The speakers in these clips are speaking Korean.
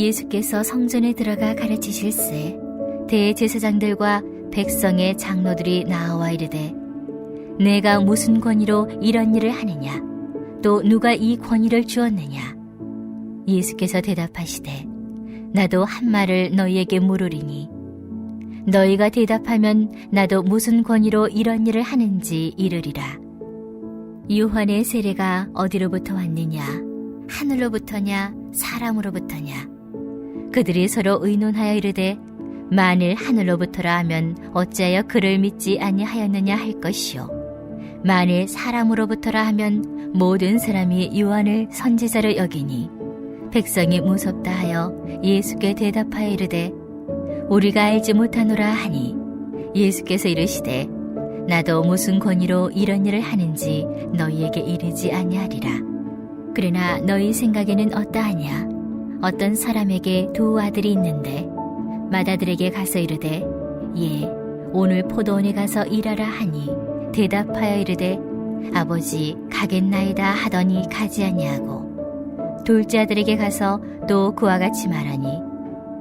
예수께서 성전에 들어가 가르치실세 대제사장들과 백성의 장로들이 나와 이르되 내가 무슨 권위로 이런 일을 하느냐 또 누가 이 권위를 주었느냐. 예수께서 대답하시되 나도 한 말을 너희에게 물으리니 너희가 대답하면 나도 무슨 권위로 이런 일을 하는지 이르리라. 요한의 세례가 어디로부터 왔느냐 하늘로부터냐 사람으로부터냐. 그들이 서로 의논하여 이르되 만일 하늘로부터라 하면 어찌하여 그를 믿지 아니하였느냐 할 것이요 만일 사람으로부터라 하면 모든 사람이 요한을 선지자로 여기니 백성이 무섭다 하여 예수께 대답하여 이르되 우리가 알지 못하노라 하니 예수께서 이르시되 나도 무슨 권위로 이런 일을 하는지 너희에게 이르지 아니하리라. 그러나 너희 생각에는 어떠하냐. 어떤 사람에게 두 아들이 있는데 맏아들에게 가서 이르되 예 오늘 포도원에 가서 일하라 하니 대답하여 이르되 아버지 가겠나이다 하더니 가지 아니하고 둘째 아들에게 가서 또 그와 같이 말하니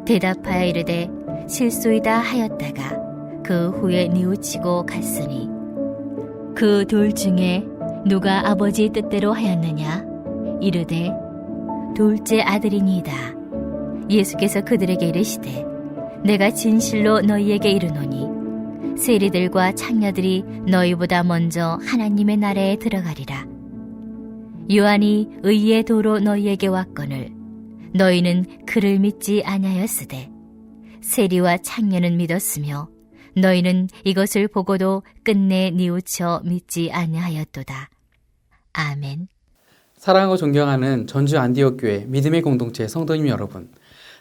대답하여 이르되 실소이다 하였다가 그 후에 뉘우치고 갔으니 그 둘 중에 누가 아버지 뜻대로 하였느냐. 이르되 둘째 아들이니이다. 예수께서 그들에게 이르시되 내가 진실로 너희에게 이르노니 세리들과 창녀들이 너희보다 먼저 하나님의 나라에 들어가리라. 요한이 의의 도로 너희에게 왔거늘 너희는 그를 믿지 아니하였으되 세리와 창녀는 믿었으며 너희는 이것을 보고도 끝내 뉘우쳐 믿지 아니하였도다. 아멘. 사랑하고 존경하는 전주 안디옥 교회 믿음의 공동체 성도님 여러분,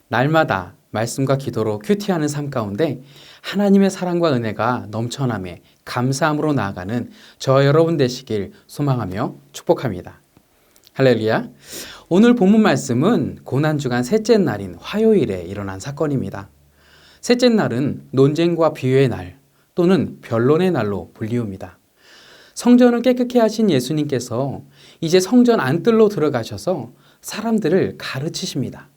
날마다 말씀과 기도로 큐티하는 삶 가운데 하나님의 사랑과 은혜가 넘쳐나매 감사함으로 나아가는 저와 여러분 되시길 소망하며 축복합니다. 할렐루야. 오늘 본문 말씀은 고난주간 셋째 날인 화요일에 일어난 사건입니다. 셋째 날은 논쟁과 비유의 날 또는 변론의 날로 불리웁니다. 성전을 깨끗게 하신 예수님께서 이제 성전 안뜰로 들어가셔서 사람들을 가르치십니다.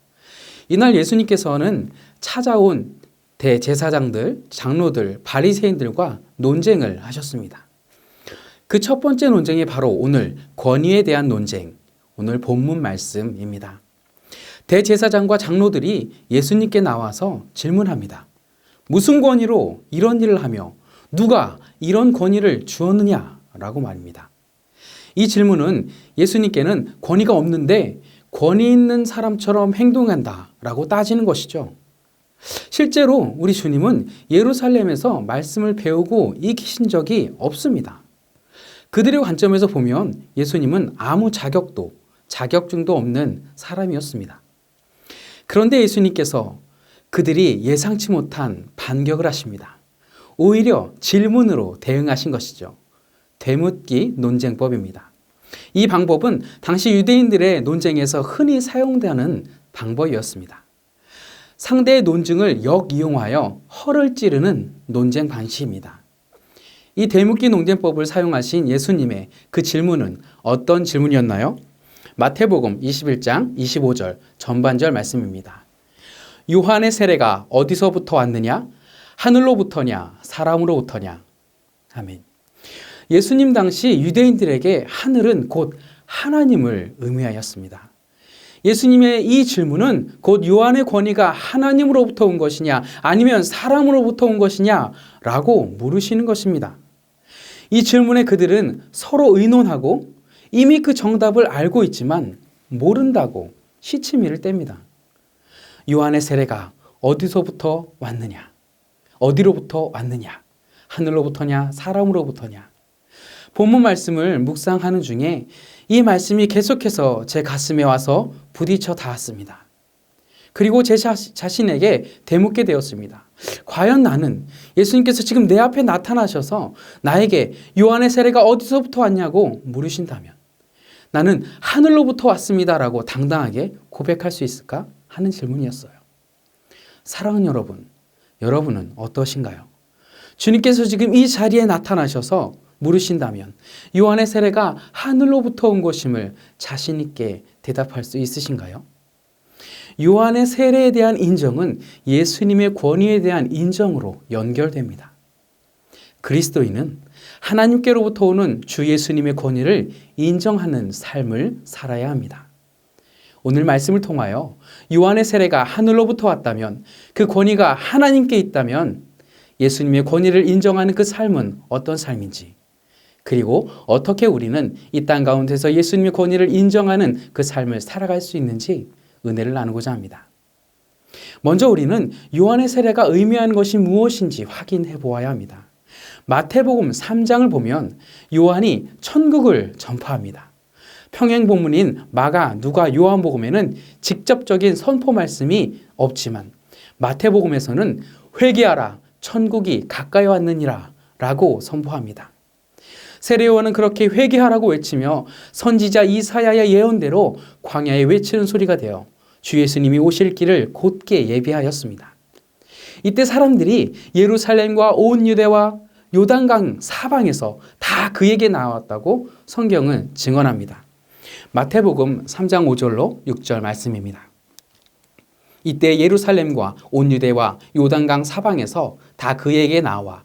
이날 예수님께서는 찾아온 대제사장들, 장로들, 바리새인들과 논쟁을 하셨습니다. 그 첫 번째 논쟁이 바로 오늘 권위에 대한 논쟁, 오늘 본문 말씀입니다. 대제사장과 장로들이 예수님께 나와서 질문합니다. 무슨 권위로 이런 일을 하며 누가 이런 권위를 주었느냐? 라고 말입니다. 이 질문은 예수님께는 권위가 없는데 권위 있는 사람처럼 행동한다 라고 따지는 것이죠. 실제로 우리 주님은 예루살렘에서 말씀을 배우고 익히신 적이 없습니다. 그들의 관점에서 보면 예수님은 아무 자격증도 없는 사람이었습니다. 그런데 예수님께서 그들이 예상치 못한 반격을 하십니다. 오히려 질문으로 대응하신 것이죠. 되묻기 논쟁법입니다. 이 방법은 당시 유대인들의 논쟁에서 흔히 사용되는 방법이었습니다. 상대의 논증을 역이용하여 허를 찌르는 논쟁 방식입니다. 이 되묻기 논쟁법을 사용하신 예수님의 그 질문은 어떤 질문이었나요? 마태복음 21장 25절 전반절 말씀입니다. 요한의 세례가 어디서부터 왔느냐? 하늘로부터냐? 사람으로부터냐? 아멘. 예수님 당시 유대인들에게 하늘은 곧 하나님을 의미하였습니다. 예수님의 이 질문은 곧 요한의 권위가 하나님으로부터 온 것이냐 아니면 사람으로부터 온 것이냐 라고 물으시는 것입니다. 이 질문에 그들은 서로 의논하고 이미 그 정답을 알고 있지만 모른다고 시치미를 뗍니다. 요한의 세례가 어디서부터 왔느냐? 어디로부터 왔느냐? 하늘로부터냐? 사람으로부터냐? 본문 말씀을 묵상하는 중에 이 말씀이 계속해서 제 가슴에 와서 부딪혀 닿았습니다. 그리고 제 자신에게 되묻게 되었습니다. 과연 나는 예수님께서 지금 내 앞에 나타나셔서 나에게 요한의 세례가 어디서부터 왔냐고 물으신다면 나는 하늘로부터 왔습니다라고 당당하게 고백할 수 있을까 하는 질문이었어요. 사랑하는 여러분, 여러분은 어떠신가요? 주님께서 지금 이 자리에 나타나셔서 물으신다면 요한의 세례가 하늘로부터 온 것임을 자신 있게 대답할 수 있으신가요? 요한의 세례에 대한 인정은 예수님의 권위에 대한 인정으로 연결됩니다. 그리스도인은 하나님께로부터 오는 주 예수님의 권위를 인정하는 삶을 살아야 합니다. 오늘 말씀을 통하여 요한의 세례가 하늘로부터 왔다면, 그 권위가 하나님께 있다면 예수님의 권위를 인정하는 그 삶은 어떤 삶인지, 그리고 어떻게 우리는 이 땅 가운데서 예수님의 권위를 인정하는 그 삶을 살아갈 수 있는지 은혜를 나누고자 합니다. 먼저 우리는 요한의 세례가 의미하는 것이 무엇인지 확인해 보아야 합니다. 마태복음 3장을 보면 요한이 천국을 전파합니다. 평행 본문인 마가, 누가, 요한복음에는 직접적인 선포 말씀이 없지만 마태복음에서는 회개하라, 천국이 가까이 왔느니라 라고 선포합니다. 세례 요한은 그렇게 회개하라고 외치며 선지자 이사야의 예언대로 광야에 외치는 소리가 되어 주 예수님이 오실 길을 곧게 예비하였습니다. 이때 사람들이 예루살렘과 온 유대와 요단강 사방에서 다 그에게 나왔다고 성경은 증언합니다. 마태복음 3장 5절로 6절 말씀입니다. 이때 예루살렘과 온 유대와 요단강 사방에서 다 그에게 나와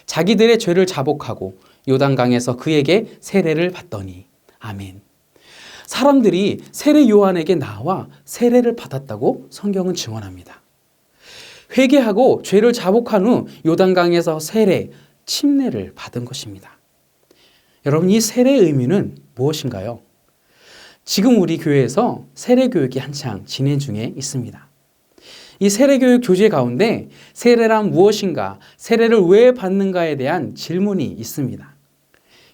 자기들의 죄를 자복하고 요단강에서 그에게 세례를 받더니. 아멘. 사람들이 세례 요한에게 나와 세례를 받았다고 성경은 증언합니다. 회개하고 죄를 자복한 후 요단강에서 세례, 침례를 받은 것입니다. 여러분, 이 세례의 의미는 무엇인가요? 지금 우리 교회에서 세례 교육이 한창 진행 중에 있습니다. 이 세례 교육 교재 가운데 세례란 무엇인가, 세례를 왜 받는가에 대한 질문이 있습니다.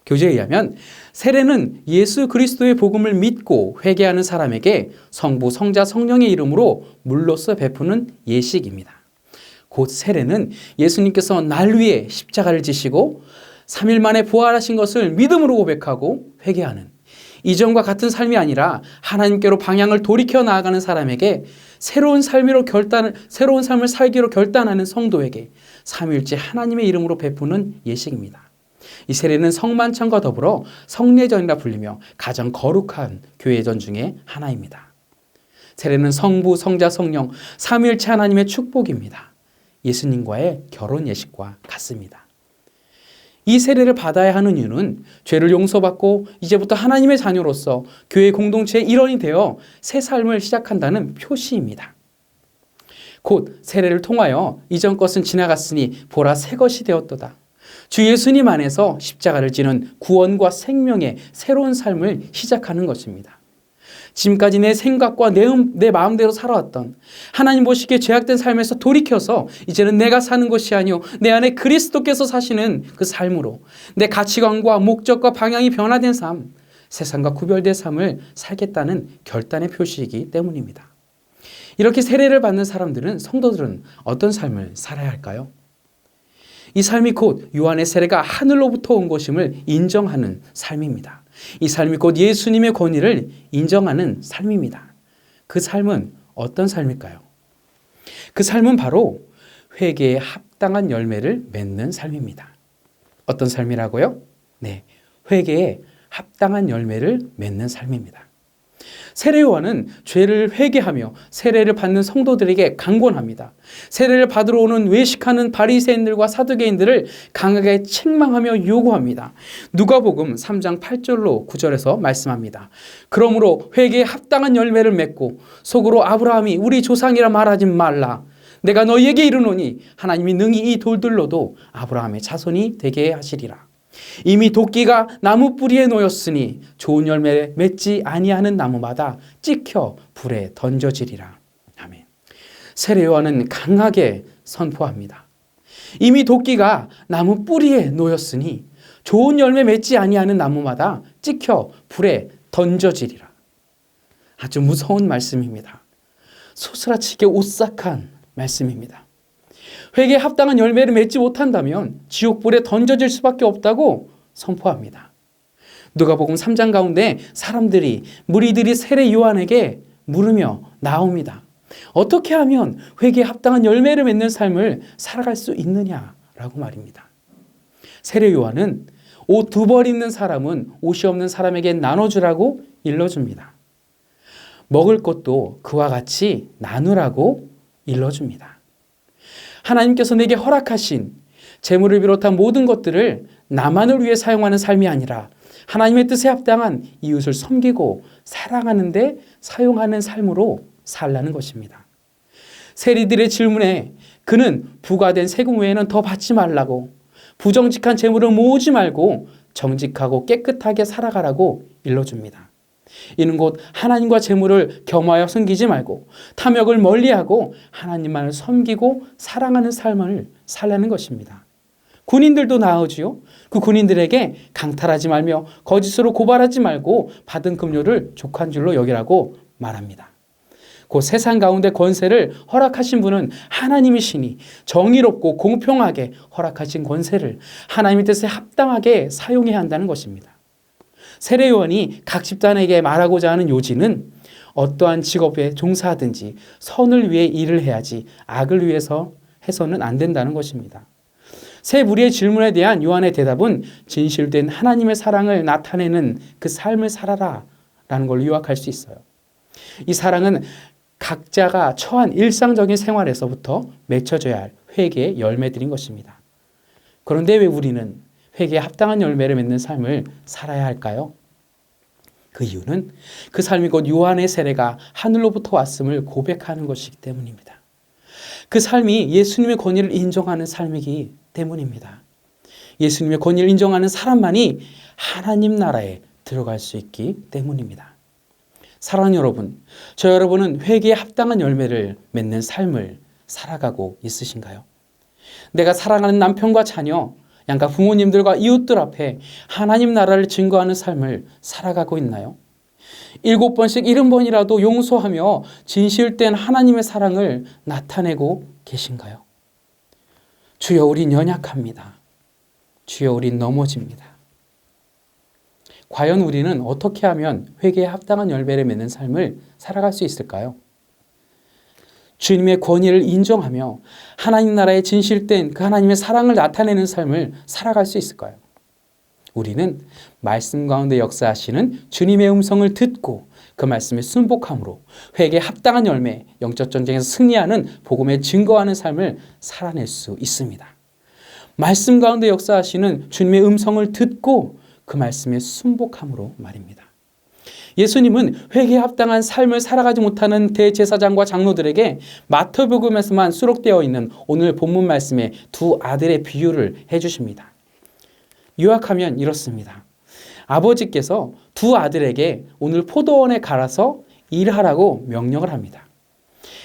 교재에 의하면 세례는 예수 그리스도의 복음을 믿고 회개하는 사람에게 성부, 성자, 성령의 이름으로 물로써 베푸는 예식입니다. 곧 세례는 예수님께서 날 위해 십자가를 지시고 3일 만에 부활하신 것을 믿음으로 고백하고 회개하는, 이전과 같은 삶이 아니라 하나님께로 방향을 돌이켜 나아가는 사람에게 새로운 삶을 살기로 결단하는 성도에게 삼위일체 하나님의 이름으로 베푸는 예식입니다. 이 세례는 성만찬과 더불어 성례전이라 불리며 가장 거룩한 교회전 중에 하나입니다. 세례는 성부, 성자, 성령, 삼위일체 하나님의 축복입니다. 예수님과의 결혼 예식과 같습니다. 이 세례를 받아야 하는 이유는 죄를 용서받고 이제부터 하나님의 자녀로서 교회 공동체의 일원이 되어 새 삶을 시작한다는 표시입니다. 곧 세례를 통하여 이전 것은 지나갔으니 보라 새 것이 되었도다. 주 예수님 안에서 십자가를 지는 구원과 생명의 새로운 삶을 시작하는 것입니다. 지금까지 내 생각과 내 마음대로 살아왔던, 하나님 보시기에 죄악된 삶에서 돌이켜서 이제는 내가 사는 것이 아니요 내 안에 그리스도께서 사시는 그 삶으로 내 가치관과 목적과 방향이 변화된 삶, 세상과 구별된 삶을 살겠다는 결단의 표시이기 때문입니다. 이렇게 세례를 받는 사람들은, 성도들은 어떤 삶을 살아야 할까요? 이 삶이 곧 요한의 세례가 하늘로부터 온 것임을 인정하는 삶입니다. 이 삶이 곧 예수님의 권위를 인정하는 삶입니다. 그 삶은 어떤 삶일까요? 그 삶은 바로 회개에 합당한 열매를 맺는 삶입니다. 어떤 삶이라고요? 네, 회개에 합당한 열매를 맺는 삶입니다. 세례 요한은 죄를 회개하며 세례를 받는 성도들에게 강권합니다. 세례를 받으러 오는 외식하는 바리새인들과 사두개인들을 강하게 책망하며 요구합니다. 누가복음 3장 8절로 9절에서 말씀합니다. 그러므로 회개에 합당한 열매를 맺고 속으로 아브라함이 우리 조상이라 말하지 말라. 내가 너희에게 이르노니 하나님이 능히 이 돌들로도 아브라함의 자손이 되게 하시리라. 이미 도끼가 나무 뿌리에 놓였으니 좋은 열매 맺지 아니하는 나무마다 찍혀 불에 던져지리라. 아멘. 세례 요한은 강하게 선포합니다. 이미 도끼가 나무 뿌리에 놓였으니 좋은 열매 맺지 아니하는 나무마다 찍혀 불에 던져지리라. 아주 무서운 말씀입니다. 소스라치게 오싹한 말씀입니다. 회개에 합당한 열매를 맺지 못한다면 지옥불에 던져질 수밖에 없다고 선포합니다. 누가복음 3장 가운데 무리들이 세례 요한에게 물으며 나옵니다. 어떻게 하면 회개에 합당한 열매를 맺는 삶을 살아갈 수 있느냐라고 말입니다. 세례 요한은 옷 2벌 있는 사람은 옷이 없는 사람에게 나눠주라고 일러줍니다. 먹을 것도 그와 같이 나누라고 일러줍니다. 하나님께서 내게 허락하신 재물을 비롯한 모든 것들을 나만을 위해 사용하는 삶이 아니라 하나님의 뜻에 합당한 이웃을 섬기고 사랑하는 데 사용하는 삶으로 살라는 것입니다. 세리들의 질문에 그는 부과된 세금 외에는 더 받지 말라고, 부정직한 재물을 모으지 말고 정직하고 깨끗하게 살아가라고 일러줍니다. 이는 곧 하나님과 재물을 겸하여 섬기지 말고 탐욕을 멀리하고 하나님만을 섬기고 사랑하는 삶을 살라는 것입니다. 군인들도 나오지요. 그 군인들에게 강탈하지 말며 거짓으로 고발하지 말고 받은 급료를 족한 줄로 여기라고 말합니다. 그 세상 가운데 권세를 허락하신 분은 하나님이시니 정의롭고 공평하게 허락하신 권세를 하나님의 뜻에 합당하게 사용해야 한다는 것입니다. 세례요한이 각 집단에게 말하고자 하는 요지는 어떠한 직업에 종사하든지 선을 위해 일을 해야지 악을 위해서 해서는 안 된다는 것입니다. 세 무리의 질문에 대한 요한의 대답은 진실된 하나님의 사랑을 나타내는 그 삶을 살아라 라는 걸 요약할 수 있어요. 이 사랑은 각자가 처한 일상적인 생활에서부터 맺혀져야 할 회개의 열매들인 것입니다. 그런데 왜 우리는 회개에 합당한 열매를 맺는 삶을 살아야 할까요? 그 이유는 그 삶이 곧 요한의 세례가 하늘로부터 왔음을 고백하는 것이기 때문입니다. 그 삶이 예수님의 권위를 인정하는 삶이기 때문입니다. 예수님의 권위를 인정하는 사람만이 하나님 나라에 들어갈 수 있기 때문입니다. 사랑하는 여러분, 저 여러분은 회개에 합당한 열매를 맺는 삶을 살아가고 있으신가요? 내가 사랑하는 남편과 자녀, 양가 부모님들과 이웃들 앞에 하나님 나라를 증거하는 삶을 살아가고 있나요? 7번씩 70번이라도 용서하며 진실된 하나님의 사랑을 나타내고 계신가요? 주여, 우린 연약합니다. 주여, 우린 넘어집니다. 과연 우리는 어떻게 하면 회개에 합당한 열매를 맺는 삶을 살아갈 수 있을까요? 주님의 권위를 인정하며 하나님 나라의 진실된 그 하나님의 사랑을 나타내는 삶을 살아갈 수 있을까요? 우리는 말씀 가운데 역사하시는 주님의 음성을 듣고 그 말씀에 순복함으로 회개에 합당한 열매, 영적 전쟁에서 승리하는 복음에 증거하는 삶을 살아낼 수 있습니다. 말씀 가운데 역사하시는 주님의 음성을 듣고 그 말씀에 순복함으로 말입니다. 예수님은 회개에 합당한 삶을 살아가지 못하는 대제사장과 장로들에게 마태복음에서만 수록되어 있는 오늘 본문 말씀의 두 아들의 비유를 해주십니다. 요약하면 이렇습니다. 아버지께서 두 아들에게 오늘 포도원에 갈아서 일하라고 명령을 합니다.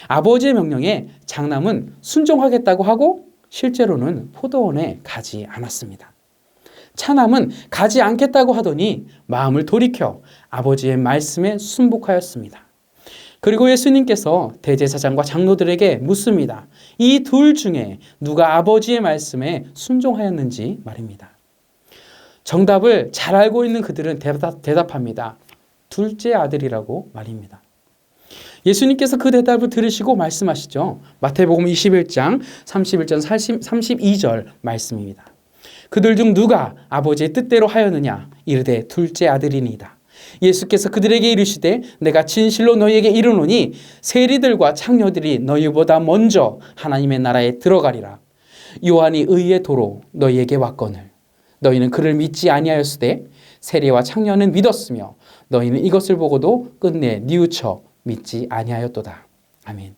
아버지의 명령에 장남은 순종하겠다고 하고 실제로는 포도원에 가지 않았습니다. 차남은 가지 않겠다고 하더니 마음을 돌이켜 아버지의 말씀에 순복하였습니다. 그리고 예수님께서 대제사장과 장로들에게 묻습니다. 이 둘 중에 누가 아버지의 말씀에 순종하였는지 말입니다. 정답을 잘 알고 있는 그들은 대답합니다. 둘째 아들이라고 말입니다. 예수님께서 그 대답을 들으시고 말씀하시죠. 마태복음 21장 31절 32절 말씀입니다. 그들 중 누가 아버지의 뜻대로 하였느냐? 이르되 둘째 아들이니이다. 예수께서 그들에게 이르시되 내가 진실로 너희에게 이르노니 세리들과 창녀들이 너희보다 먼저 하나님의 나라에 들어가리라. 요한이 의의 도로 너희에게 왔거늘 너희는 그를 믿지 아니하였으되 세리와 창녀는 믿었으며 너희는 이것을 보고도 끝내 뉘우쳐 믿지 아니하였도다. 아멘.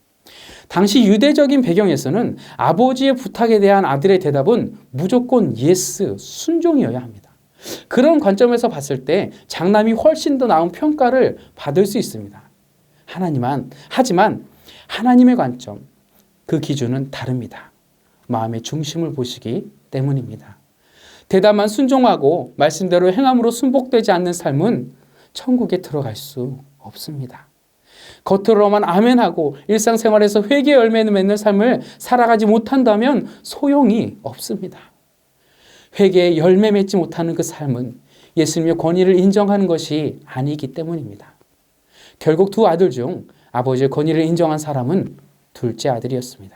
당시 유대적인 배경에서는 아버지의 부탁에 대한 아들의 대답은 무조건 예스, 순종이어야 합니다. 그런 관점에서 봤을 때 장남이 훨씬 더 나은 평가를 받을 수 있습니다. 하지만 하나님의 관점, 그 기준은 다릅니다. 마음의 중심을 보시기 때문입니다. 대답만 순종하고 말씀대로 행함으로 순복되지 않는 삶은 천국에 들어갈 수 없습니다. 겉으로만 아멘하고 일상생활에서 회개의 열매를 맺는 삶을 살아가지 못한다면 소용이 없습니다. 회개의 열매 맺지 못하는 그 삶은 예수님의 권위를 인정하는 것이 아니기 때문입니다. 결국 두 아들 중 아버지의 권위를 인정한 사람은 둘째 아들이었습니다.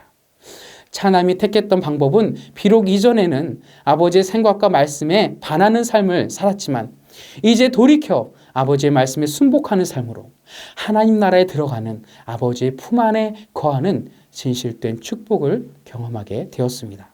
차남이 택했던 방법은 비록 이전에는 아버지의 생각과 말씀에 반하는 삶을 살았지만 이제 돌이켜 아버지의 말씀에 순복하는 삶으로 하나님 나라에 들어가는 아버지의 품 안에 거하는 진실된 축복을 경험하게 되었습니다.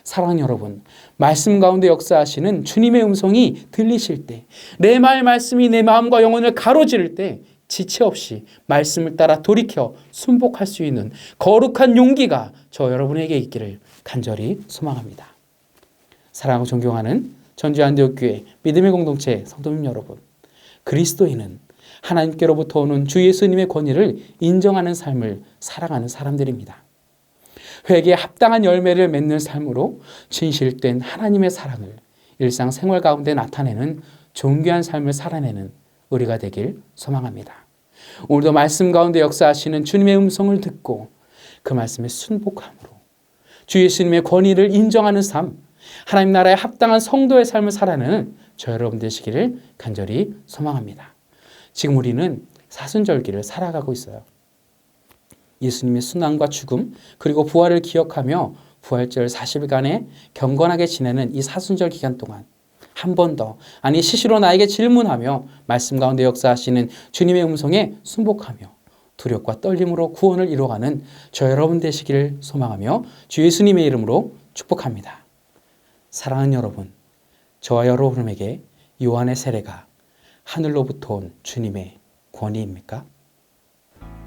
사랑하는 여러분, 말씀 가운데 역사하시는 주님의 음성이 들리실 때, 내 말씀이 내 마음과 영혼을 가로지를 때 지체 없이 말씀을 따라 돌이켜 순복할 수 있는 거룩한 용기가 저 여러분에게 있기를 간절히 소망합니다. 사랑하고 존경하는 전주안디옥교회 믿음의 공동체 성도님 여러분, 그리스도인은 하나님께로부터 오는 주 예수님의 권위를 인정하는 삶을 살아가는 사람들입니다. 회개에 합당한 열매를 맺는 삶으로 진실된 하나님의 사랑을 일상생활 가운데 나타내는 존귀한 삶을 살아내는 우리가 되길 소망합니다. 오늘도 말씀 가운데 역사하시는 주님의 음성을 듣고 그 말씀에 순복함으로 주 예수님의 권위를 인정하는 삶, 하나님 나라에 합당한 성도의 삶을 살아내는 저 여러분 되시기를 간절히 소망합니다. 지금 우리는 사순절기를 살아가고 있어요. 예수님의 순환과 죽음 그리고 부활을 기억하며 부활절 40일간의 경건하게 지내는 이 사순절 기간 동안 한 번 더, 아니 시시로 나에게 질문하며 말씀 가운데 역사하시는 주님의 음성에 순복하며 두렵과 떨림으로 구원을 이뤄가는 저 여러분 되시기를 소망하며 주 예수님의 이름으로 축복합니다. 사랑하는 여러분, 저와 여러분에게 요한의 세례가 하늘로부터 온 주님의 권위입니까?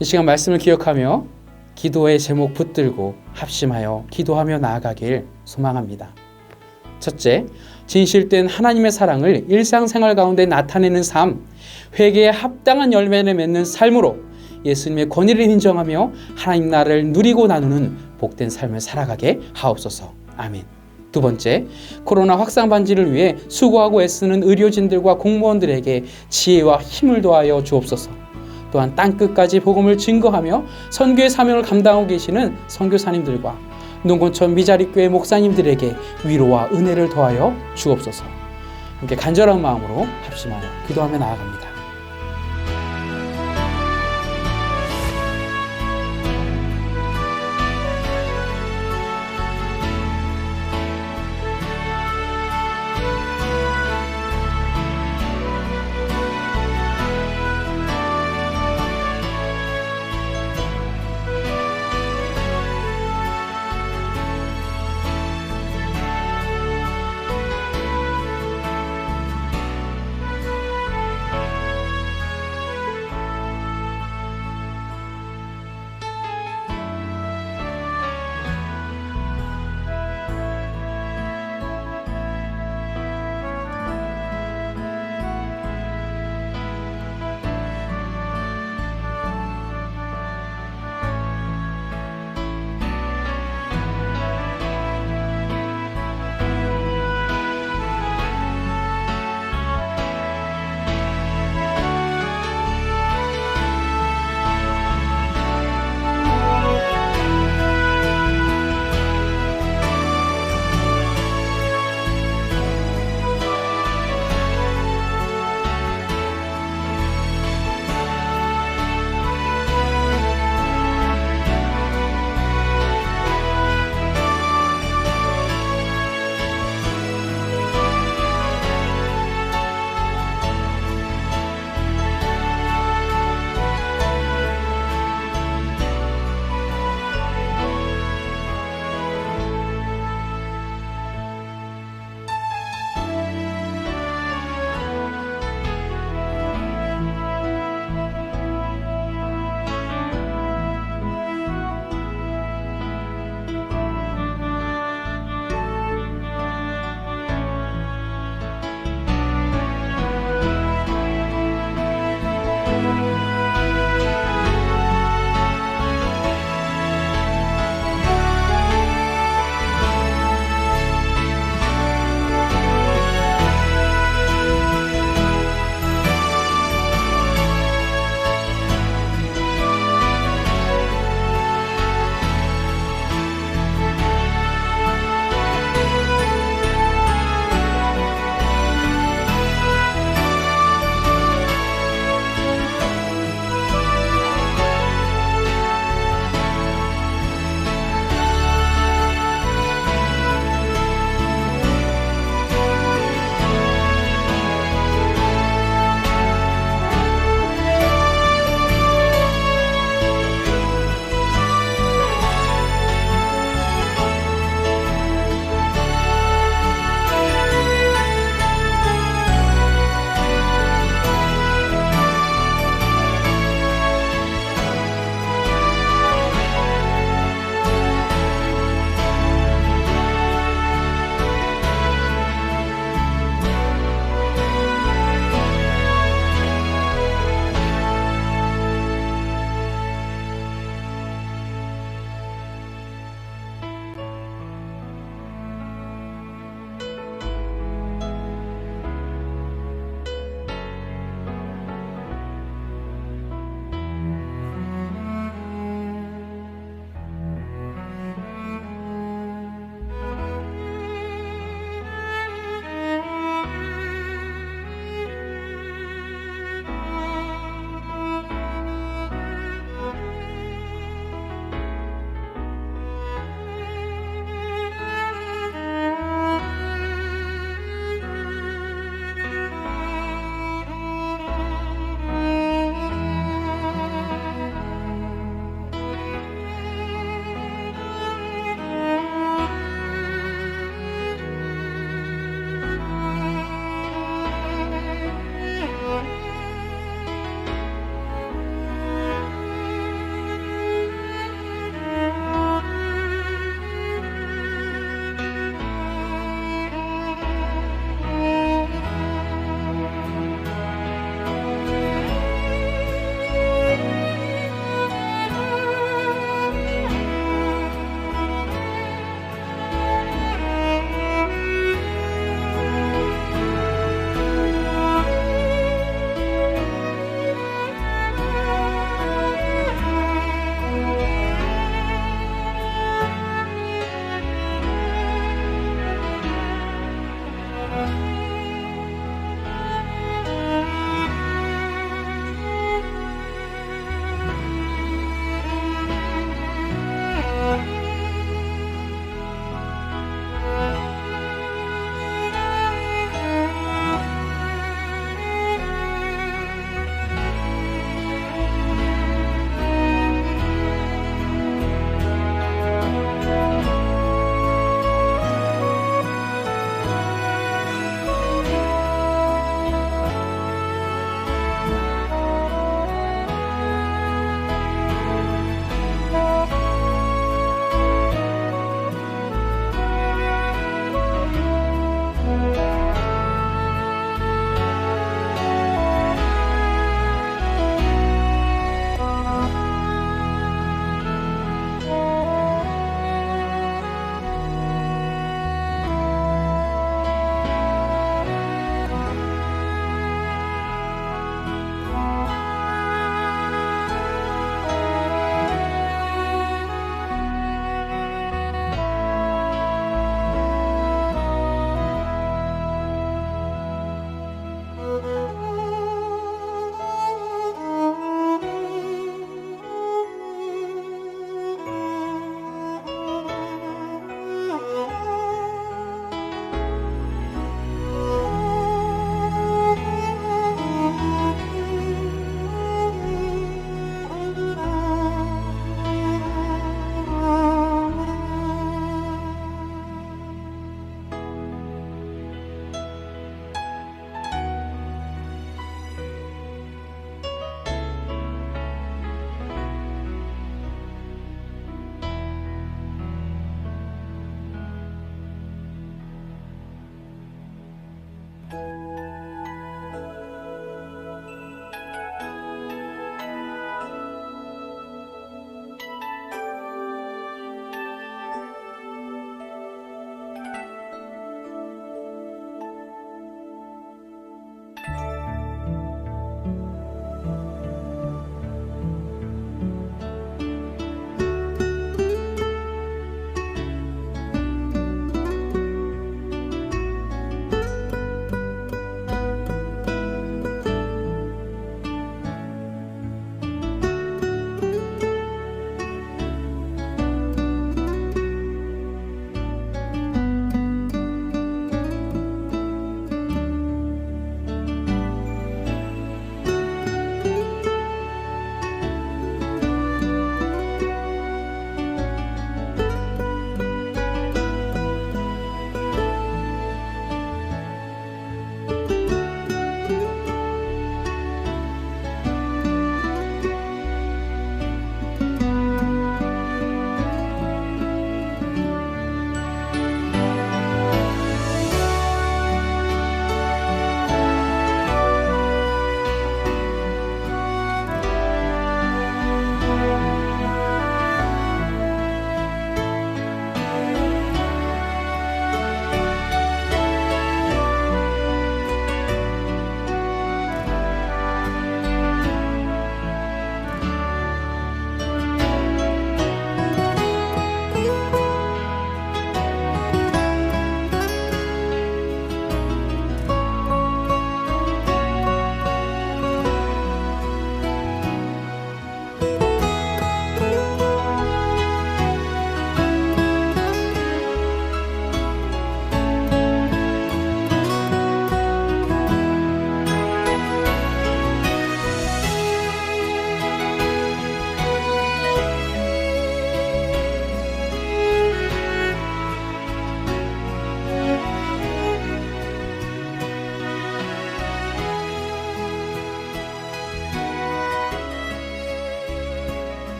이 시간 말씀을 기억하며 기도의 제목 붙들고 합심하여 기도하며 나아가길 소망합니다. 첫째, 진실된 하나님의 사랑을 일상생활 가운데 나타내는 삶, 회개에 합당한 열매를 맺는 삶으로 예수님의 권위를 인정하며 하나님 나라를 누리고 나누는 복된 삶을 살아가게 하옵소서. 아멘. 두 번째, 코로나 확산 방지를 위해 수고하고 애쓰는 의료진들과 공무원들에게 지혜와 힘을 더하여 주옵소서. 또한 땅끝까지 복음을 증거하며 선교의 사명을 감당하고 계시는 선교사님들과 농곤천 미자립교회 목사님들에게 위로와 은혜를 더하여 주옵소서. 함께 간절한 마음으로 합심하여 기도하며 나아갑니다.